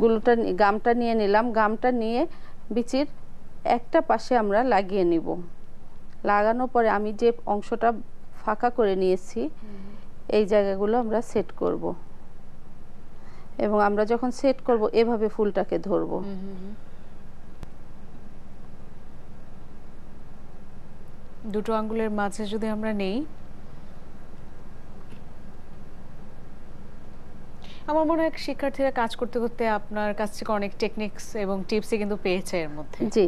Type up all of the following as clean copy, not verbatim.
গুলোটা গামটা নিয়ে নিলাম। গামটা নিয়ে বিচির একটা পাশে আমরা লাগিয়ে নিব। লাগানোর পরে আমি যে অংশটা ফাঁকা করে নিয়েছি এই জায়গাগুলো আমরা সেট করব, এবং আমরা যখন সেট করব এভাবে ফুলটাকে ধরব। দুটো আঙ্গুলের মাঝে যদি আমরা নেই, আমার মনে হয় শিক্ষার্থীরা কাজ করতে করতে আপনার কাছ থেকে অনেক টেকনিক্স এবং টিপসই কিন্তু পেয়েছে এর মধ্যে। জি।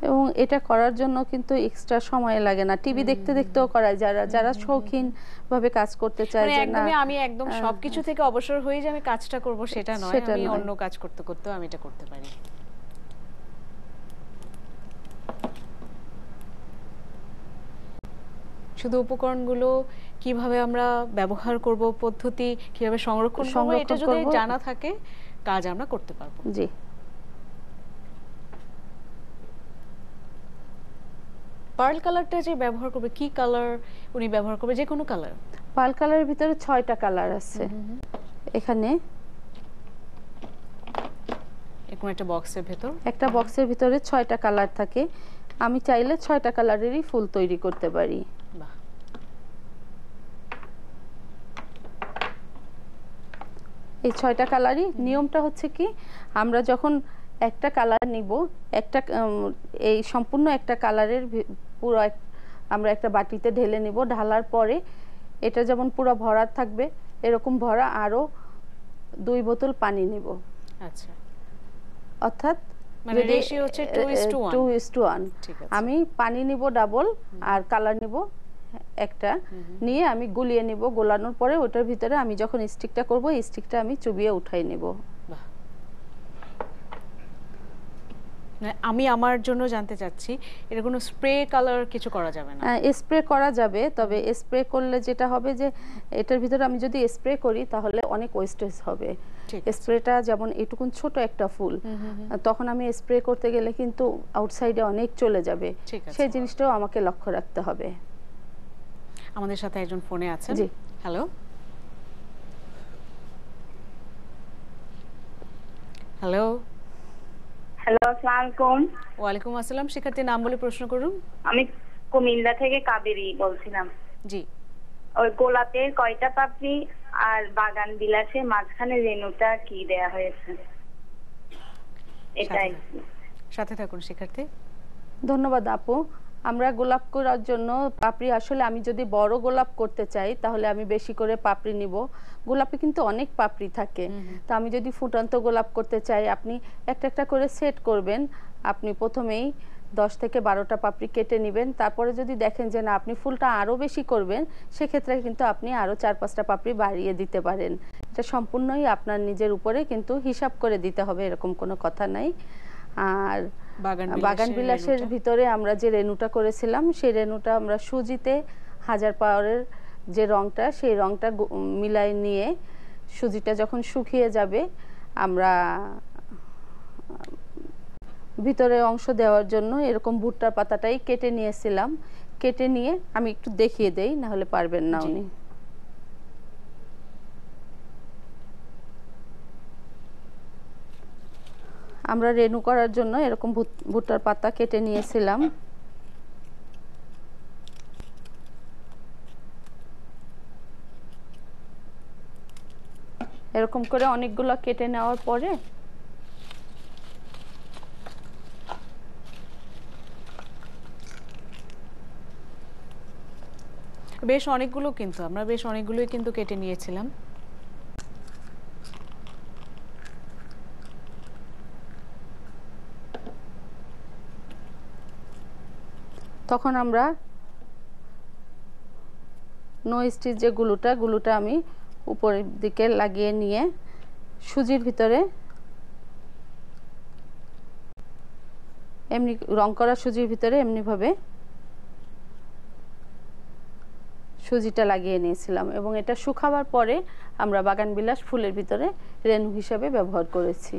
এবং এটা করার জন্য কিন্তু এক্সট্রা সময় লাগে না, টিভি দেখতে দেখতেও করা যায়। যারা শৌখিন ভাবে কাজ করতে চায়, যে না আমি একদম সবকিছু থেকে অবসর হয়ে যে আমি কাজটা করব সেটা নয়, আমি অন্য কাজ করতে করতেও আমি এটা করতে পারি। শুধু উপকরণগুলো কিভাবে আমরা ব্যবহার করব, পদ্ধতি কিভাবে সংরক্ষণ করব, এটা যদি জানা থাকে কাজ আমরা করতে পারবো। জি। পার্ল কালারটা যে ব্যবহার করবে, কি কালার উনি ব্যবহার করবে? যে কোনো কালার? পার্ল কালারের ভিতরে 6টা কালার আছে। এখানে এরকম একটা বক্সের ভিতর, একটা বক্সের ভিতরে 6টা কালার থাকে। আমি চাইলে 6টা কালারেরই ফুল তৈরি করতে পারি। বাহ। এই 6টা কালারই নিয়মটা হচ্ছে কি, আমরা যখন একটা কালার নিব, একটা এই সম্পূর্ণ একটা কালারের পুরো আমরা একটা বাটিতে ঢেলে নিব। ঢালার পরে এটা যেমন পুরো ভরা থাকবে, এরকম ভরা আরো 2 বোতল পানি নিব। আচ্ছা, অর্থাৎ মানে রেশিও হচ্ছে 2:1। আমি পানি নিব ডাবল আর কালার নিব একটা, নিয়ে আমি গুলিয়ে নিব। গোলানোর পরে ওটার ভিতরে আমি যখন স্টিকটা করব, এই স্টিকটা আমি চুবিয়ে উঠাই নেব। আমি আমার জন্য জানতে চাচ্ছি, এর কোনো স্প্রে কালার কিছু করা যাবে না? স্প্রে করা যাবে, তবে স্প্রে করলে যেটা হবে যে এটার ভিতরে আমি যদি স্প্রে করি তাহলে অনেক ওয়েস্টেজ হবে। স্প্রেটা যেমন এটুকুন ছোট একটা ফুল, তখন আমি স্প্রে করতে গেলে কিন্তু আউটসাইডে অনেক চলে যাবে, সেই জিনিসটাও আমাকে লক্ষ্য রাখতে হবে। আমাদের সাথে একজন ফোনে আছেন। জি। হ্যালো হ্যালো হ্যালো, আসসালামু আলাইকুম। ওয়ালাইকুম আসসালাম। শিক্ষার্থীর নাম বলে প্রশ্ন করুন। আমি কুমিল্লা থেকে কাবেরী বলছিলাম। জি। ওই গোলাপের কয়টা পাপড়ি আর বাগান বিলাসের মাঝখানে রেণুটা কি দেয়া হয়েছে? এটাই। সাথে থাকুন শিক্ষার্থী। ধন্যবাদ আপু। আমরা গোলাপ করার জন্য পাপড়ি, আসলে আমি যদি বড় গোলাপ করতে চাই তাহলে আমি বেশি করে পাপড়ি নিব। গোলাপে কিন্তু অনেক পাপড়ি থাকে, তো আমি যদি ফুটন্ত গোলাপ করতে চাই, আপনি একটা একটা করে সেট করবেন। আপনি প্রথমেই 10 থেকে 12টা পাপড়ি কেটে নেবেন। তারপরে যদি দেখেন যে না আপনি ফুলটা আরও বেশি করবেন, সেক্ষেত্রে কিন্তু আপনি আরও 4-5টা পাপড়ি বাড়িয়ে দিতে পারেন। এটা সম্পূর্ণই আপনার নিজের উপরে, কিন্তু হিসাব করে দিতে হবে, এরকম কোনো কথা নাই। আর বাগান বিলাসের ভিতরে আমরা যে রেণুটা করেছিলাম, সেই রেণুটা আমরা সুজিতে 1000 পাওয়ারের যে রংটা, সেই রংটা মিলাই নিয়ে সুজিটা যখন শুকিয়ে যাবে, আমরা ভিতরে অংশ দেওয়ার জন্য এরকম ভুট্টার পাতাটাই কেটে নিয়েছিলাম। কেটে নিয়ে আমি একটু দেখিয়ে দেই, না হলে পারবেন না উনি। আমরা রেণু করার জন্য এরকম ভুট্টার পাতা কেটে নিয়েছিলাম। এরকম করে অনেকগুলো কেটে নেওয়ার পরে বেশ অনেকগুলো, কিন্তু আমরা বেশ অনেকগুলোই কিন্তু কেটে নিয়েছিলাম। তখন আমরা নো স্টিচ যে গুলোটা আমি উপরের দিকে লাগিয়ে নিয়ে সুজির ভিতরে, এমনি রং করা সুজির ভিতরে এমনিভাবে সুজিটা লাগিয়ে নিয়েছিলাম, এবং এটা শুকাবার পরে আমরা বাগানবিলাস ফুলের ভিতরে রেণু হিসাবে ব্যবহার করেছি।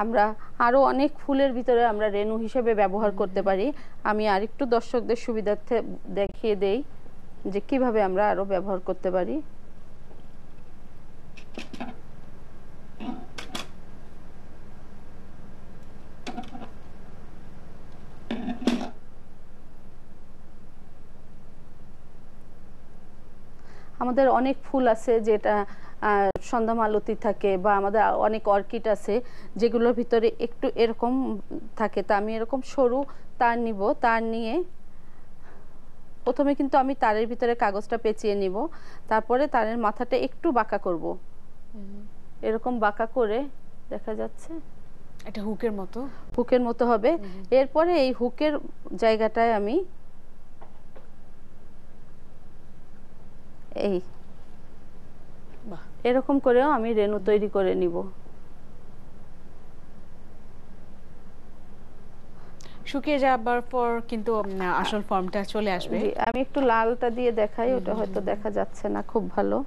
আমরা আরো অনেক ফুলের ভিতরে আমরা রেণু হিসেবে ব্যবহার করতে পারি। আমি আরেকটু দর্শকদের সুবিধার্থে দেখিয়ে দেই যে কিভাবে আমরা আরো ব্যবহার করতে পারি। আমাদের অনেক ফুল আছে যেটা সন্ধ্যা মালতী থাকে, বা আমাদের অনেক অর্কিড আছে যেগুলোর ভিতরে একটু এরকম থাকে। তা আমি এরকম সরু তার নিব, তার নিয়ে প্রথমে কিন্তু আমি তারের ভিতরে কাগজটা পেঁচিয়ে নিব, তারপরে তারের মাথাটা একটু বাঁকা করব, এরকম বাঁকা করে, দেখা যাচ্ছে এটা হুকের মতো, হুকের মতো হবে। এরপরে এই হুকের জায়গাটায় আমি এই এরকম করেও আমি রেণু তৈরি করে নিব। শুকিয়ে যাবার পর কিন্তু আসল ফর্মটা চলে আসবে। আমি একটু লালটা দিয়ে দেখাই, ওটা হয়তো দেখা যাচ্ছে না খুব ভালো।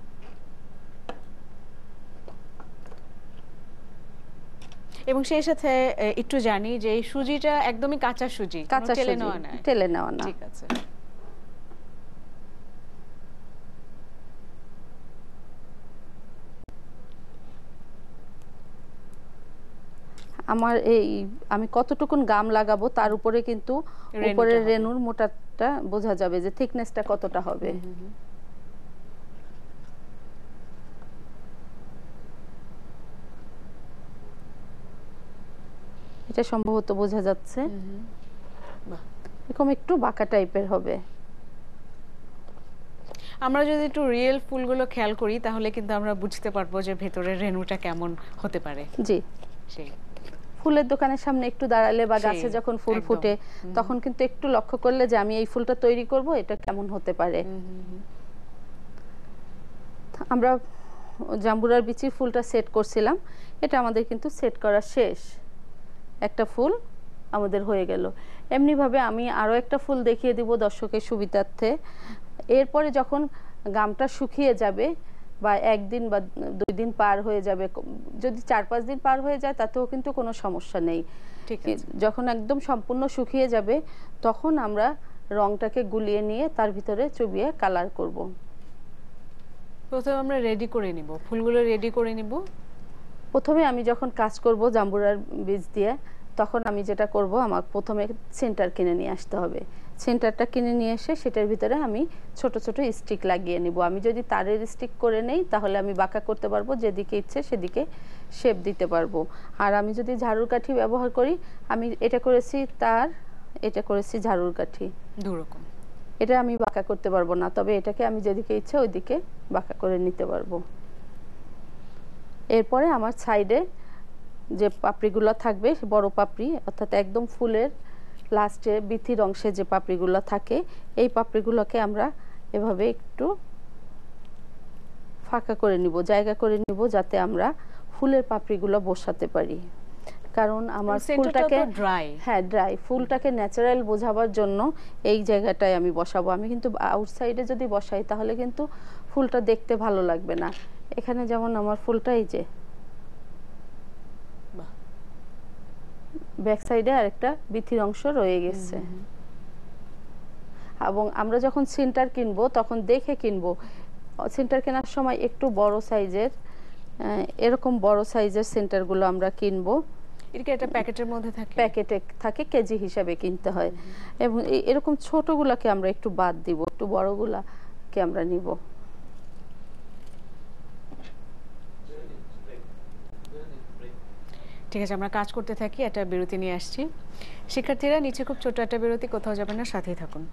এবং সেই সাথে একটু জানি যে এই সুজিটা একদমই কাঁচা সুজি, কাঁচা টেলে সুজি, নেওয়া না। টেলে নেওয়া না। ঠিক আছে। আমার এই আমি কতটুকুন গাম লাগাবো তার উপরে কিন্তু উপরের রেণুর মোটাটা বোঝা যাবে যে থিকনেসটা কতটা হবে। এটা সম্ভবত বোঝা যাচ্ছে, এরকম একটু বাঁকা টাইপের হবে। আমরা যদি একটু রিয়েল ফুলগুলো খেয়াল করি তাহলে কিন্তু আমরা বুঝতে পারবো যে ভেতরের রেণুটা কেমন হতে পারে। জি, সেই ফুলের দোকানের সামনে একটু দাঁড়ালে বা গাছে যখন ফুল ফুটে তখন কিন্তু একটু লক্ষ্য করলে যে আমি এই ফুলটা তৈরি করব, এটা কেমন হতে পারে। আমরা জাম্বুরার বিচির ফুলটা সেট করছিলাম, এটা আমাদের কিন্তু সেট করা শেষ। একটা ফুল আমাদের হয়ে গেল। এমনিভাবে আমি আরও একটা ফুল দেখিয়ে দিব দর্শকের সুবিধার্থে। এরপরে যখন গামটা শুকিয়ে যাবে বা একদিন বা 2 দিন পার হয়ে যাবে, যদি 4-5 দিন পার হয়ে যায় তাতেও কিন্তু কোনো সমস্যা নেই। যখন একদম সম্পূর্ণ শুকিয়ে যাবে তখন আমরা রংটাকে গুলিয়ে নিয়ে তার ভিতরে চুবিয়ে কালার করব। প্রথমে আমরা রেডি করে নিব, ফুলগুলো রেডি করে নিব। প্রথমে আমি যখন কাজ করব জাম্বুরার বীজ দিয়ে, তখন আমি যেটা করব, আমার প্রথমে সেন্টার কিনে নিয়ে আসতে হবে। সেন্টারটা কিনে নিয়ে এসে সেটার ভিতরে আমি ছোট ছোট স্টিক লাগিয়ে নিব। আমি যদি তারের স্টিক করে নেই তাহলে আমি বাঁকা করতে পারবো, যেদিকে ইচ্ছে সেদিকে শেপ দিতে পারবো। আর আমি যদি ঝাড়ুর কাঠি ব্যবহার করি, আমি এটা করেছি তার, এটা করেছি ঝাড়ুর কাঠি, দুরকম। এটা আমি বাঁকা করতে পারবো না, তবে এটাকে আমি যেদিকে ইচ্ছে ওইদিকে বাঁকা করে নিতে পারবো। এরপরে আমার সাইডে যে পাপড়িগুলো থাকবে, বড় পাপড়ি অর্থাৎ একদম ফুলের লাস্টে বিথির অংশে যে পাপড়িগুলো থাকে, এই পাপড়িগুলোকে আমরা এভাবে একটু ফাঁকা করে নিব, জায়গা করে নিব, যাতে আমরা ফুলের পাপড়িগুলো বসাতে পারি। কারণ আমার ফুলটাকে ড্রাই ফুলটাকে ন্যাচারাল বোঝাবার জন্য এই জায়গাটায় আমি বসাবো। আমি কিন্তু আউটসাইডে যদি বসাই তাহলে কিন্তু ফুলটা দেখতে ভালো লাগবে না। এখানে যেমন আমার ফুলটা এই যে ব্যাক সাইডে আরেকটা বিথির অংশ রয়ে গেছে। এবং আমরা যখন সেন্টার কিনবো তখন দেখে কিনবো। সেন্টার কেনার সময় একটু বড় সাইজের, এরকম বড় সাইজের সেন্টারগুলো আমরা কিনবো। এটা একটা প্যাকেটের মধ্যে থাকে, প্যাকেটে থাকে, কেজি হিসাবে কিনতে হয়। এবং এরকম ছোটগুলোকে আমরা একটু বাদ দিব, একটু বড়গুলাকে আমরা নিব। ঠিক আছে, আমরা কাজ করতে থাকি, একটা বিরতি নিয়ে আসছি। শিক্ষার্থীরা নিচে খুব ছোট একটা বিরতি, কোথাও যাবেন না, সাথেই থাকুন।